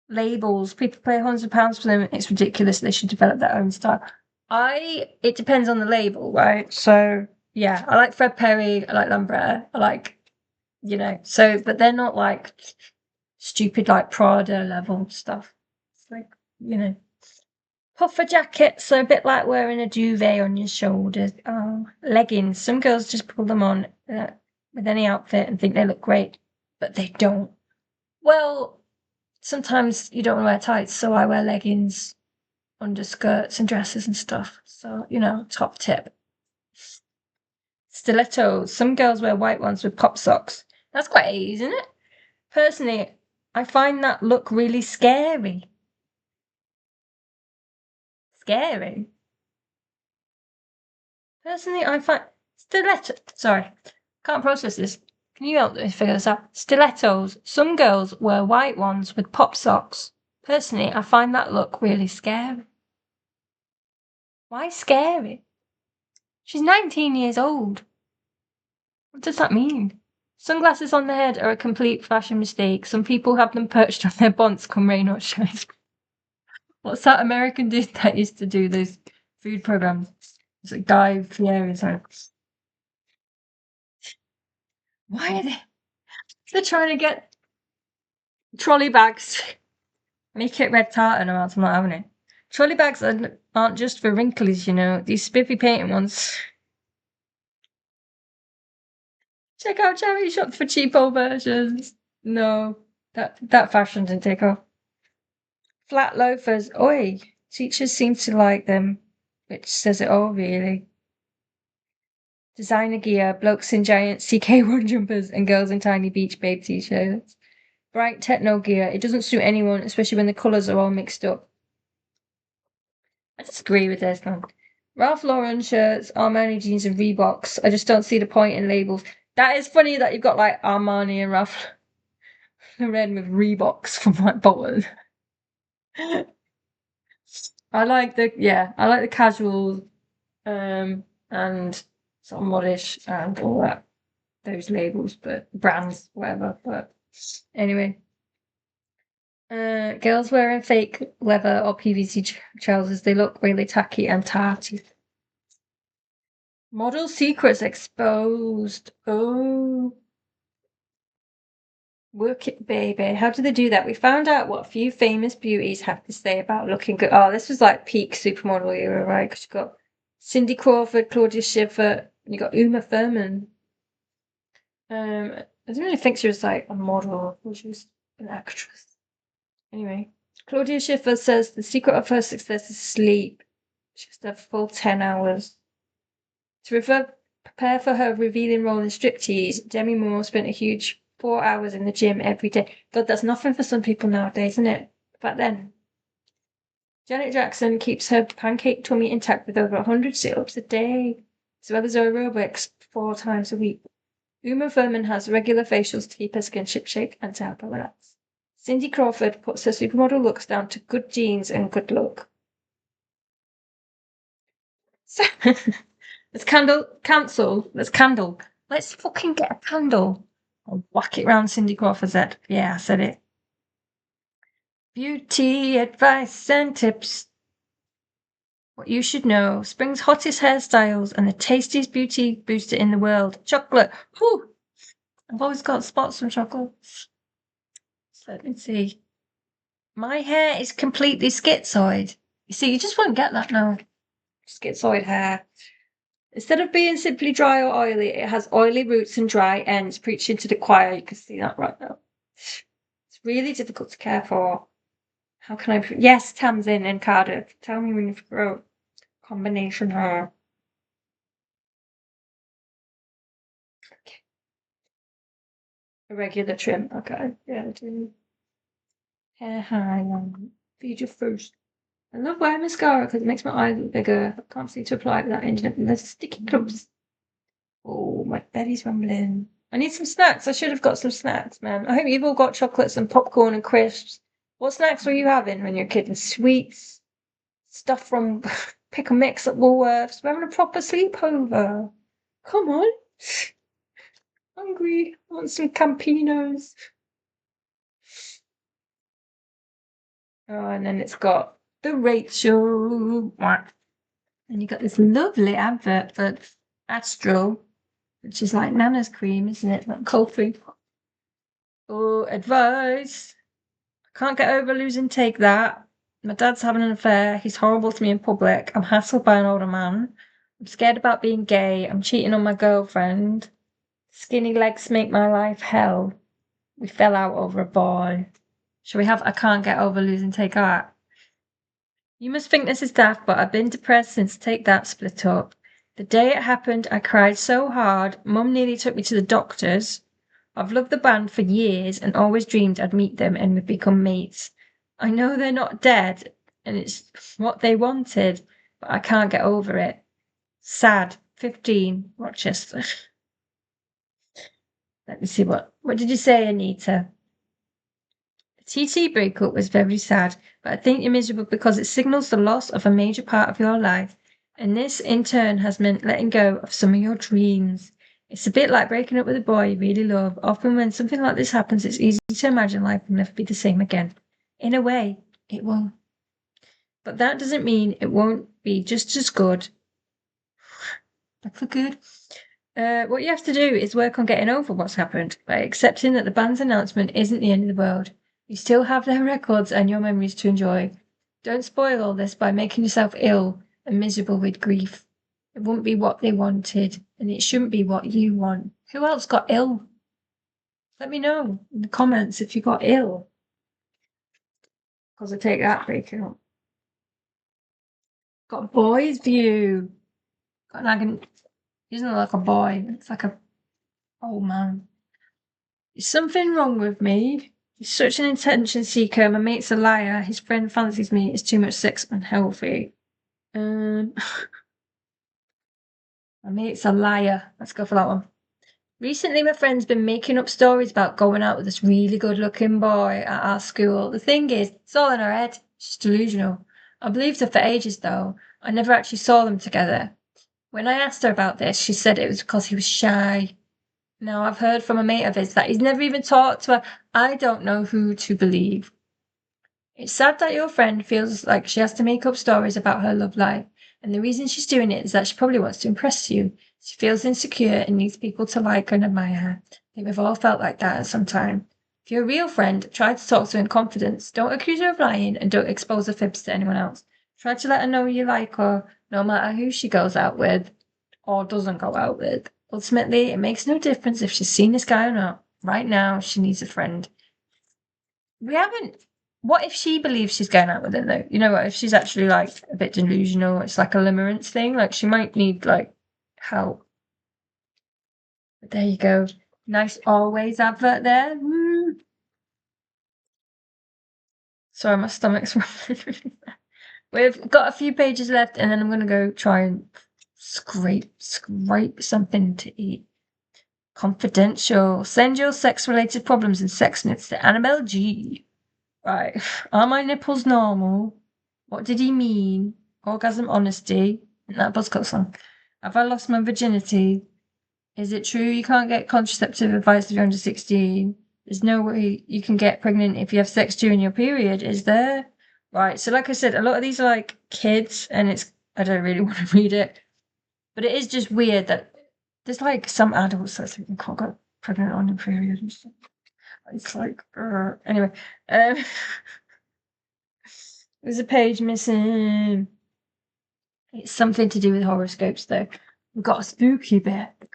Labels. People pay £100 for them. It's ridiculous. They should develop their own style. It depends on the label, right? So, yeah, I like Fred Perry. I like Lambert. I like, but they're not like stupid, like Prada level stuff. It's like, puffer jackets, so a bit like wearing a duvet on your shoulders. Oh, leggings. Some girls just pull them on with any outfit and think they look great, but they don't. Well, sometimes you don't want to wear tights, so I wear leggings under skirts and dresses and stuff. So, top tip. Stilettos. Some girls wear white ones with pop socks. That's quite 80s, isn't it? Personally, I find that look really scary. Scary? Personally, I find stiletto. Sorry. Can't process this. Can you help me figure this out? Stilettos. Some girls wear white ones with pop socks. Personally, I find that look really scary. Why scary? She's 19 years old. What does that mean? Sunglasses on the head are a complete fashion mistake. Some people have them perched on their bonds come rain or shine. What's that American dude that used to do those food programs? It's like Guy Fieri. Like, why are they're trying to get trolley bags? Make it red tartan or else I'm not having it. Trolley bags aren't just for wrinkles, you know. These spiffy painted ones. Check out charity shops for cheapo versions. No, that fashion didn't take off. Flat loafers. Oi, teachers seem to like them, which says it all, really. Designer gear, blokes in giant CK1 jumpers and girls in tiny Beach Babe t-shirts. Bright techno gear. It doesn't suit anyone, especially when the colours are all mixed up. I disagree with this, man. Ralph Lauren shirts, Armani jeans, and Reeboks. I just don't see the point in labels. That is funny that you've got like Armani and Ralph Lauren with Reeboks from like Bolton. I like the casuals, and sort of modish and all that those labels, but brands, whatever. But anyway, girls wearing fake leather or PVC trousers, they look really tacky and tarty. Model secrets exposed. Oh, work it, baby. How do they do that? We found out what a few famous beauties have to say about looking good. Oh, this was like peak supermodel era, right? Because you got Cindy Crawford, Claudia Schiffer, and you got Uma Thurman. I didn't really think she was like a model. I thought she was an actress. Anyway, Claudia Schiffer says the secret of her success is sleep. She has to have full 10 hours. To prepare for her revealing role in Striptease, Demi Moore spent a huge 4 hours in the gym every day. God, that's nothing for some people nowadays, isn't it? Back then. Janet Jackson keeps her pancake tummy intact with over 100 sit-ups a day, as well as aerobics 4 times a week. Uma Thurman has regular facials to keep her skin shipshape and to help her relax. Cindy Crawford puts her supermodel looks down to good genes and good luck. So, let's cancel. Let's fucking get a candle. I'll whack it round Cindy Crawford's head. Yeah, I said it. Beauty advice and tips. What you should know. Spring's hottest hairstyles and the tastiest beauty booster in the world. Chocolate. Whew. I've always got spots on chocolate. So let me see. My hair is completely schizoid. You see, you just won't get that now. Schizoid hair. Instead of being simply dry or oily, it has oily roots and dry ends preaching to the choir. You can see that right now. It's really difficult to care for. How can I... Yes, Tamsin and Cardiff. Tell me when you've grown. Combination hair. Okay. A regular trim. Okay. Yeah, I do. Hair high. Feed your first. I love wearing mascara because it makes my eyes look bigger. I can't seem to apply it without ending up in those sticky clumps. Oh, my belly's rumbling. I need some snacks. I should have got some snacks, man. I hope you've all got chocolates and popcorn and crisps. What snacks were you having when you were a kid? Sweets, stuff from Pick and Mix at Woolworths. We're having a proper sleepover. Come on. Hungry. I want some Campinos. Oh, and then it's got the Rachel. And you got this lovely advert for Astro, which is like Nana's cream, isn't it? Like cold food. Oh, advice. I can't get over losing take that. My dad's having an affair. He's horrible to me in public. I'm hassled by an older man. I'm scared about being gay. I'm cheating on my girlfriend. Skinny legs make my life hell. We fell out over a boy. Shall we have I can't get over losing take that? You must think this is daft, but I've been depressed since Take That split up. The day it happened, I cried so hard, Mum nearly took me to the doctors. I've loved the band for years and always dreamed I'd meet them and we'd become mates. I know they're not dead, and it's what they wanted, but I can't get over it. Sad. 15, Rochester. Let me see what did you say, Anita? The TT breakup was very sad, but I think you're miserable because it signals the loss of a major part of your life, and this in turn has meant letting go of some of your dreams. It's a bit like breaking up with a boy you really love. Often when something like this happens, it's easy to imagine life will never be the same again. In a way, it won't. But that doesn't mean it won't be just as good. Back for good. What you have to do is work on getting over what's happened by accepting that the band's announcement isn't the end of the world. You still have their records and your memories to enjoy. Don't spoil all this by making yourself ill and miserable with grief. It wouldn't be what they wanted, and it shouldn't be what you want. Who else got ill? Let me know in the comments if you got ill. Because I take that breaking up. Got a boy's view. Got like an, he doesn't look like a boy. It's like a old man. Is something wrong with me? He's such an attention seeker. My mate's a liar. His friend fancies me. It's too much sex unhealthy. My mate's a liar. Let's go for that one. Recently, my friend's been making up stories about going out with this really good-looking boy at our school. The thing is, it's all in her head. She's delusional. I believed her for ages, though. I never actually saw them together. When I asked her about this, she said it was because he was shy. Now, I've heard from a mate of his that he's never even talked to her. I don't know who to believe. It's sad that your friend feels like she has to make up stories about her love life, and the reason she's doing it is that she probably wants to impress you. She feels insecure and needs people to like and admire her. I think we've all felt like that at some time. If you're a real friend, try to talk to her in confidence. Don't accuse her of lying and don't expose her fibs to anyone else. Try to let her know you like her, no matter who she goes out with or doesn't go out with. Ultimately, it makes no difference if she's seen this guy or not. Right now, she needs a friend. We haven't. What if she believes she's going out with him, though? You know what? If she's actually like a bit delusional, it's like a limerence thing. Like she might need like help. But there you go. Nice always advert there. Woo. Sorry, my stomach's rumbling. We've got a few pages left, and then I'm gonna go try and scrape something to eat. Confidential. Send your sex-related problems and sex notes to Annabelle G. Right. Are my nipples normal? What did he mean? Orgasm honesty. Isn't that a Buzzcut song? Have I lost my virginity? Is it true you can't get contraceptive advice if you're under 16? There's no way you can get pregnant if you have sex during your period, is there? Right. So like I said, a lot of these are like kids, and I don't really want to read it. But it is just weird that there's like some adults that think you can't get pregnant on your period and stuff. It's like, anyway. There's a page missing. It's something to do with horoscopes, though. We've got a spooky bit. We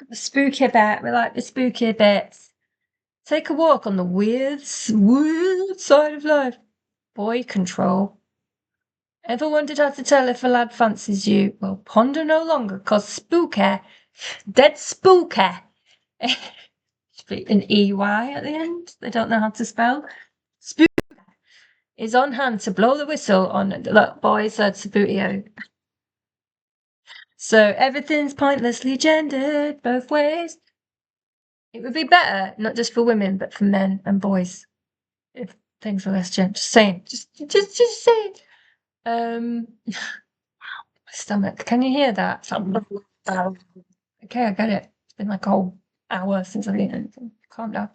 like the spooky bits. Take a walk on the weird side of life. Boy control. Ever wondered how to tell if a lad fancies you? Well, ponder no longer, 'cause spooky, dead spooky. An EY at the end. They don't know how to spell. Spooky is on hand to blow the whistle on. Look, boys, that's Sabutio. So everything's pointlessly gendered both ways. It would be better, not just for women, but for men and boys, if things were less gendered. Just saying. Just saying. My stomach. Can you hear that? Okay, I get it. It's been like a whole hour since I've eaten anything. Calm down.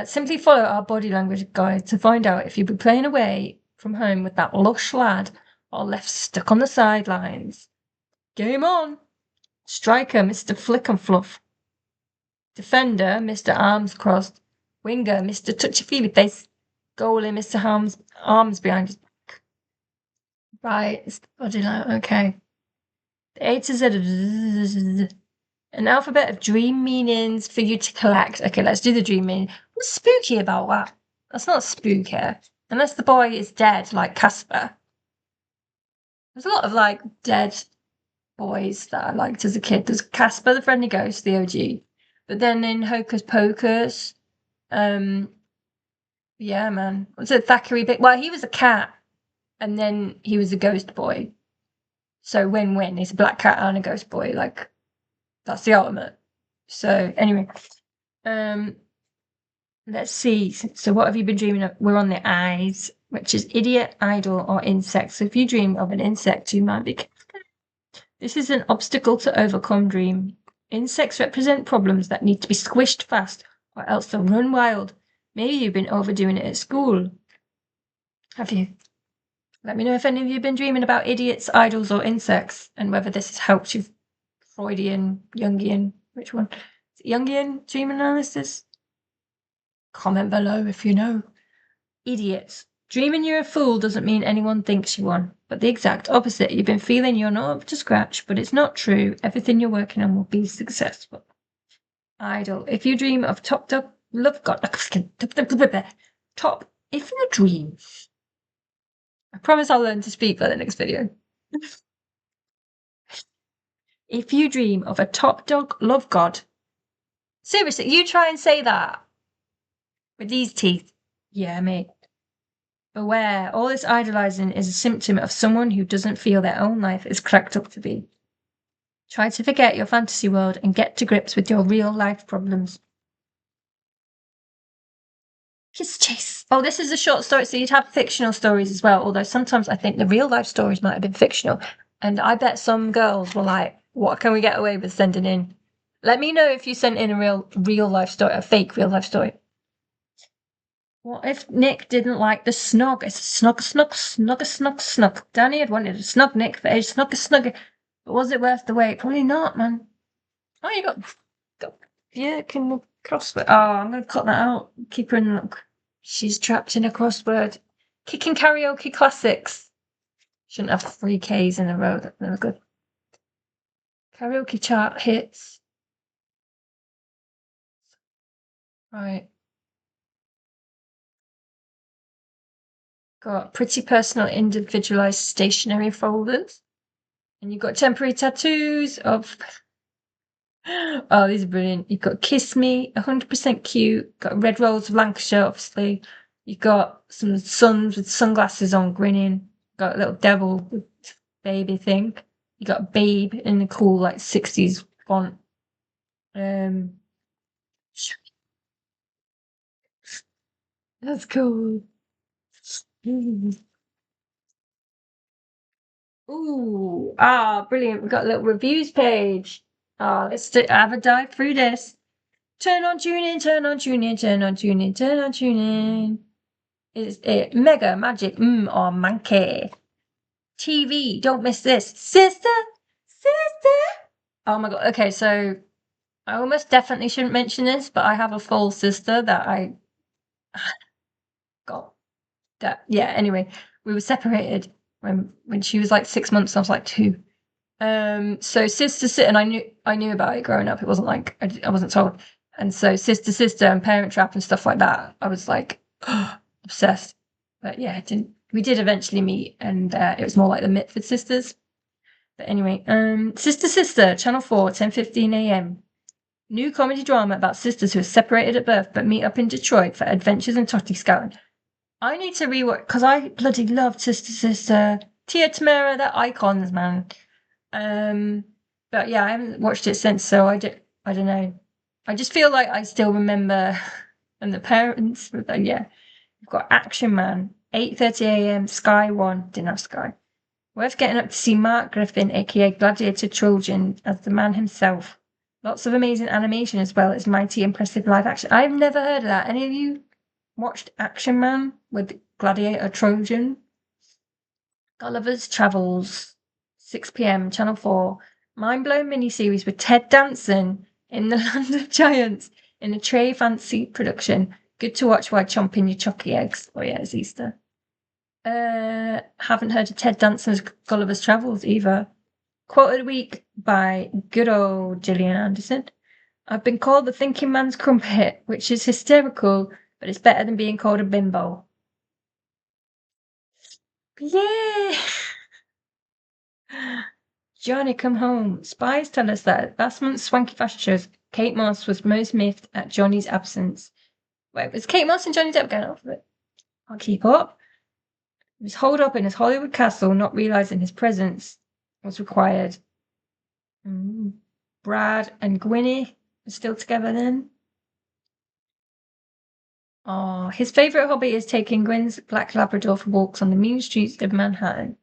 Simply follow our body language guide to find out if you'll be playing away from home with that lush lad or left stuck on the sidelines. Game on! Striker, Mr. Flick and Fluff. Defender, Mr. Arms Crossed. Winger, Mr. Touchy-feely Face. Goalie, Mr. Arms behind his back. Right, it's the body language. Okay. The A to Z. An alphabet of dream meanings for you to collect. Okay, let's do the dream meaning. What's spooky about that? That's not spooky. Unless the boy is dead, like Casper. There's a lot of like dead boys that I liked as a kid. There's Casper the Friendly Ghost, the OG. But then in Hocus Pocus, yeah, man. Was it Thackeray? Well, he was a cat, and then he was a ghost boy. So win-win. He's a black cat and a ghost boy. Like, that's the ultimate. So anyway, Um, let's see. So, what have you been dreaming of? We're on the eyes, which is idiot, idol, or insect. So, if you dream of an insect, you might be. This is an obstacle to overcome dream. Insects represent problems that need to be squished fast, or else they'll run wild. Maybe you've been overdoing it at school. Have you? Let me know if any of you have been dreaming about idiots, idols, or insects, and whether this has helped you. Freudian, Jungian, which one? Is it Jungian dream analysis? Comment below if you know. Idiots. Dreaming you're a fool doesn't mean anyone thinks you one, but the exact opposite. You've been feeling you're not up to scratch, but it's not true. Everything you're working on will be successful. Idol. If you dream of top dog, love God, top. If you dream, I promise I'll learn to speak by the next video. If you dream of a top dog love God, seriously, you try and say that with these teeth. Yeah, mate. Beware, all this idolizing is a symptom of someone who doesn't feel their own life is cracked up to be. Try to forget your fantasy world and get to grips with your real life problems. Kiss chase. Oh, this is a short story, so you'd have fictional stories as well, although sometimes I think the real life stories might have been fictional. And I bet some girls were like, what can we get away with sending in? Let me know if you sent in a real life story, a fake real life story. What if Nick didn't like the snog? It's a snog. Danny had wanted to snog Nick for age snug. But was it worth the wait? Probably not, man. Oh, you got yeah, can the crossword. Oh, I'm gonna cut that out. Keep her in look. She's trapped in a crossword. Kicking karaoke classics. Shouldn't have 3 Ks in a row. That's never good. Karaoke chart hits. Right. Got pretty personal, individualized stationery folders. And you've got temporary tattoos of. Oh, these are brilliant. You've got Kiss Me, 100% cute. Got Red Rose of Lancashire, obviously. You've got some sons with sunglasses on grinning. Got a little devil with baby thing. You got Babe in the cool, like, 60s font. Um, that's cool. Ooh, brilliant. We've got a little reviews page. Let's have a dive through this. Turn on, tune in, turn on, tune in, turn on, tune in, turn on, tune in. Is it mega magic or monkey? TV, don't miss this. Sister. Oh my god. Okay, so I almost definitely shouldn't mention this, but I have a full sister that I got. That yeah. Anyway, we were separated when she was like 6 months. And I was like 2. So sister, and I knew about it growing up. It wasn't like I wasn't told. And so sister, and Parent Trap and stuff like that. I was like obsessed. But yeah, we did eventually meet, and it was more like the Mitford sisters. But anyway, Sister, Channel 4, 10:15 a.m. New comedy drama about sisters who are separated at birth but meet up in Detroit for adventures and totty scouting. I need to rewatch because I bloody loved Sister, Tia Tamara, they're icons, man. But yeah, I haven't watched it since, so I don't know. I just feel like I still remember, and the parents. But yeah, we've got Action Man, 8:30 a.m. Sky One, didn't have Sky. Worth getting up to see Mark Griffin, aka Gladiator Trojan, as the man himself. Lots of amazing animation as well as mighty impressive live action. I've never heard of that. Any of you watched Action Man with Gladiator Trojan? Gulliver's Travels, 6 p.m. Channel 4. Mind-blowing miniseries with Ted Danson in the Land of Giants in a Trey Fancy production. Good to watch while chomping your chocky eggs. Oh yeah, it's Easter. Haven't heard of Ted Danson's Gulliver's Travels either. Quote of the week by good old Gillian Anderson. I've been called the thinking man's crumpet, which is hysterical, but it's better than being called a bimbo. Yeah. Johnny, come home. Spies tell us that at last month's swanky fashion shows, Kate Moss was most miffed at Johnny's absence. Wait, was Kate Moss and Johnny Depp going off of it? I'll keep up. He was holed up in his Hollywood castle, not realizing his presence was required. Brad and Gwynnie are still together then. Oh, his favourite hobby is taking Gwen's black Labrador for walks on the mean streets of Manhattan.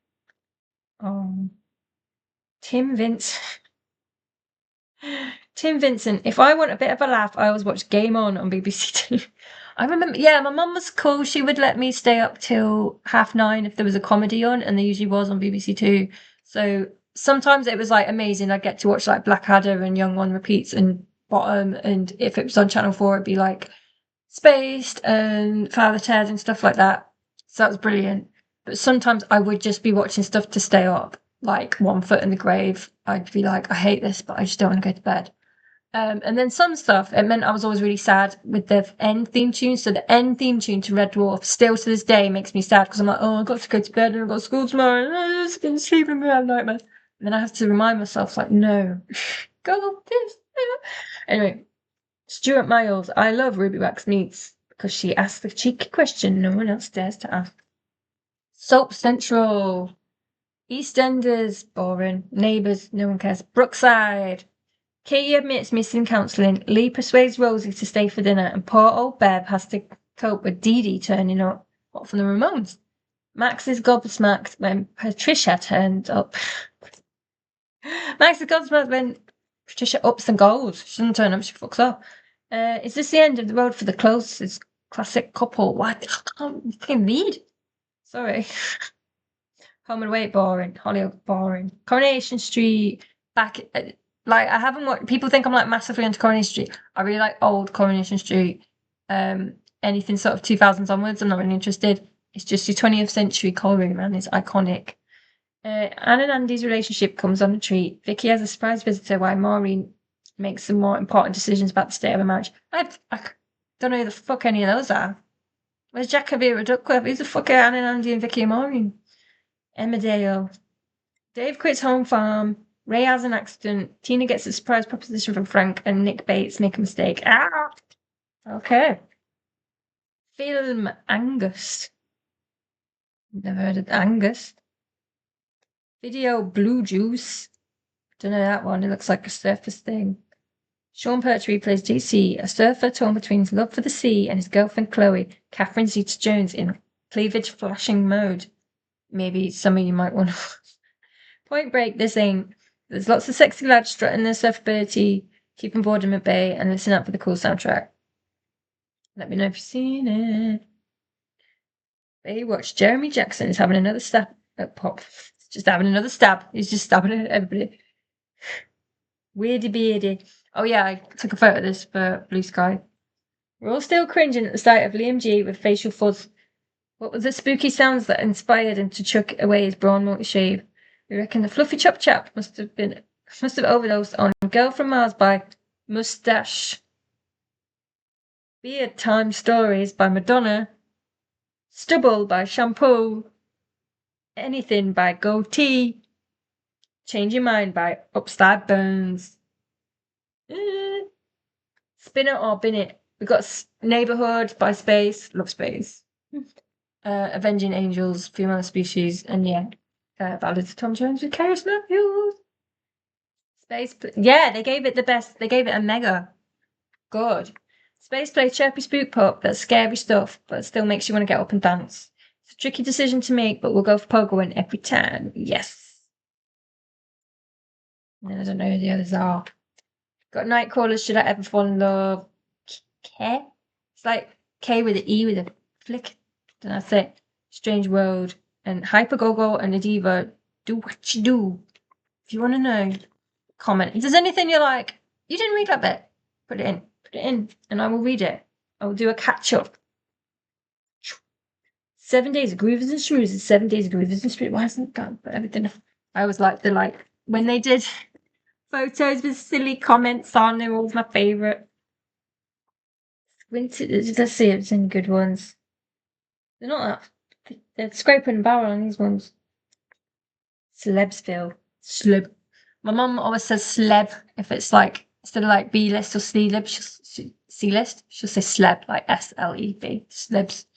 Oh, Tim Vince. Tim Vincent. If I want a bit of a laugh, I always watch Game On BBC Two. I remember, yeah, my mum was cool. She would let me stay up till 9:30 if there was a comedy on, and there usually was on BBC Two. So sometimes it was like amazing. I'd get to watch like Blackadder and Young One Repeats and Bottom, and if it was on Channel 4, it'd be like Spaced and Father Ted and stuff like that. So that was brilliant. But sometimes I would just be watching stuff to stay up, like One Foot in the Grave. I'd be like, I hate this, but I just don't want to go to bed. And then some stuff, it meant I was always really sad with the end theme tune. So the end theme tune to Red Dwarf still to this day makes me sad because I'm like, oh, I've got to go to bed and I've got school tomorrow and I'm just going to sleep and have nightmares. And then I have to remind myself, like, no, go this. Anyway, Stuart Miles, I love Ruby Wax Meats because she asked the cheeky question no one else dares to ask. Soap Central, EastEnders, boring. Neighbours, no one cares. Brookside, Katie admits missing counselling. Lee persuades Rosie to stay for dinner, and poor old Bev has to cope with Dee Dee turning up. What from the Ramones? Max is gobsmacked when Patricia turned up. Max is gobsmacked when Patricia ups and goes. She doesn't turn up, she fucks up. Is this the end of the road for the closest classic couple? What? I can't fucking read. Sorry. Home and Away, boring. Hollywood, boring. Coronation Street, back. Like, I haven't watched. People think I'm like massively into Coronation Street. I really like old Coronation Street. Anything sort of 2000s onwards, I'm not really interested. It's just your 20th century Colby, man. It's iconic. Anne and Andy's relationship comes on a treat. Vicky has a surprise visitor while Maureen makes some more important decisions about the state of her marriage. I don't know who the fuck any of those are. Where's Jack-a-Vera Duckworth? Who's the fuck are Anne and Andy and Vicky and Maureen? Emmerdale. Dave quits home farm. Ray has an accident. Tina gets a surprise proposition from Frank, and Nick Bates make a mistake. Ah! Okay. Film Angus. Never heard of Angus. Video Blue Juice. Don't know that one. It looks like a surface thing. Sean Pertwee plays DC, a surfer torn between his love for the sea and his girlfriend Chloe, Catherine Zeta-Jones, in cleavage flashing mode. Maybe some of you might want to. Point Break, this ain't. There's lots of sexy lads strutting their surfability, keeping boredom at bay, and listen out for the cool soundtrack. Let me know if you've seen it. Baywatch, Jeremy Jackson is having another stab at Pop. Just having another stab. He's just stabbing at everybody. Weirdy beardy. Oh yeah, I took a photo of this for Blue Sky. We're all still cringing at the sight of Liam G with facial fuzz. What were the spooky sounds that inspired him to chuck away his brawn multi-shave? We reckon the fluffy chop chap must have overdosed on Girl from Mars by Mustache. Beard Time Stories by Madonna. Stubble by Shampoo. Anything by Goatee. Change Your Mind by Upside Burns. Spin It or Bin It. We got Neighborhood by Space. Love Space. Avenging Angels, Female Species, and yeah. Ballads of Tom Jones with Karis Matthews. Space. Yeah, they gave it the best. They gave it a mega. Good. Space play chirpy spook pop that's scary stuff, but still makes you want to get up and dance. It's a tricky decision to make, but we'll go for Pogo One every time. Yes. And I don't know who the others are. Got Nightcrawlers, Should I Ever Fall in Love? K? It's like K with an E with a flick. Then that's it. Strange World. And Hypergogo and Adiva, Do What You Do. If you want to know, comment. If there's anything you're like, you didn't read that bit, put it in, and I will read it. I will do a catch up. 7 days of Groovers and Shrews is 7 days of Groovers and Shrews. Why hasn't it gone? But everything. I always like when they did photos with silly comments on, they were always my favourite. Let's see if there's any good ones. They're not that. They're scraping and barrel on these ones. Celebsville. Sleb. My mum always says sleb if it's like, instead of like B list or C list, she'll say sleb, like SLEB. Slebs.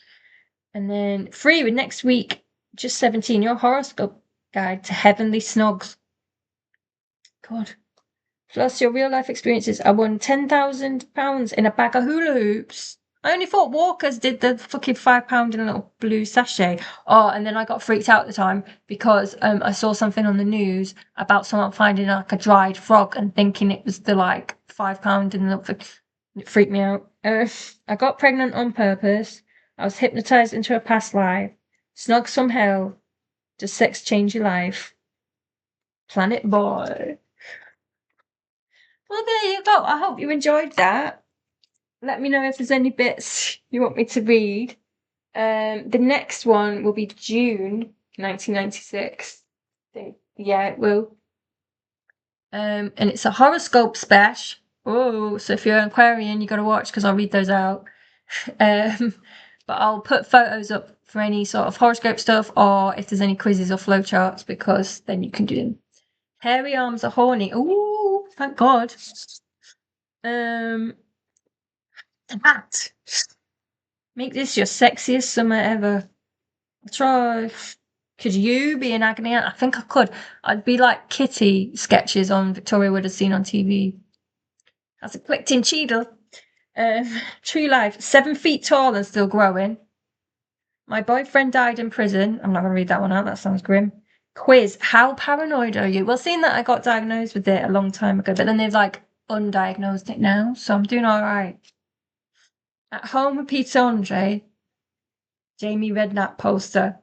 And then free with next week, just 17, your horoscope guide to heavenly snogs. God. Plus your real life experiences. I won £10,000 in a bag of hula hoops. I only thought Walkers did the fucking £5 in a little blue sachet. Oh, and then I got freaked out at the time because I saw something on the news about someone finding like a dried frog and thinking it was the like £5 in the little. It freaked me out. I got pregnant on purpose. I was hypnotized into a past life. Snog some hell. Does sex change your life? Planet Boy. Well, there you go. I hope you enjoyed that. Let me know if there's any bits you want me to read. The next one will be June 1996. Yeah, it will. And it's a horoscope special. Oh, so if you're an Aquarian, you got to watch because I'll read those out. But I'll put photos up for any sort of horoscope stuff, or if there's any quizzes or flowcharts, because then you can do them. Hairy arms are horny. Ooh, thank God. That. Make this your sexiest summer ever. I'll try. Could you be an agony aunt? I think I could. I'd be like Kitty sketches on Victoria would have seen on TV. That's a quick tin cheadle. True life. 7 feet tall and still growing. My boyfriend died in prison. I'm not going to read that one out. That sounds grim. Quiz. How paranoid are you? Well, seeing that I got diagnosed with it a long time ago, but then they've like undiagnosed it now, so I'm doing all right. At home with Peter Andre. Jamie Redknapp poster.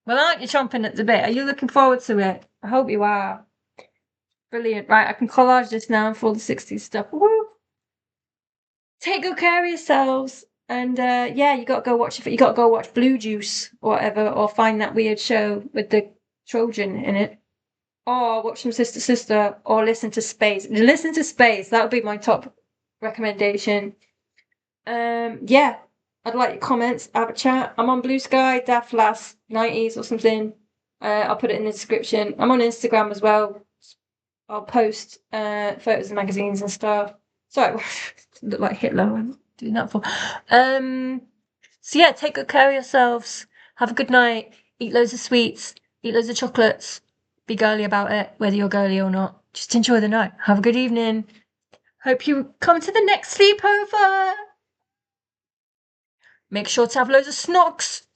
Well, aren't you chomping at the bit? Are you looking forward to it? I hope you are. Brilliant. Right, I can collage this now for the 60s stuff. Woo! Take good care of yourselves. And yeah, you got to go watch it. You got to go watch Blue Juice or whatever, or find that weird show with the Trojan in it. Or watch some Sister Sister, or listen to Space. Listen to Space. That would be my top recommendation. Yeah, I'd like your comments. Have a chat. I'm on Blue Sky, Daft last 90s or something. I'll put it in the description. I'm on Instagram as well. I'll post photos of magazines and stuff. Sorry, look like Hitler. I'm doing that for. So yeah, take good care of yourselves. Have a good night. Eat loads of sweets. Eat loads of chocolates. Be girly about it, whether you're girly or not. Just enjoy the night. Have a good evening. Hope you come to the next sleepover. Make sure to have loads of snocks.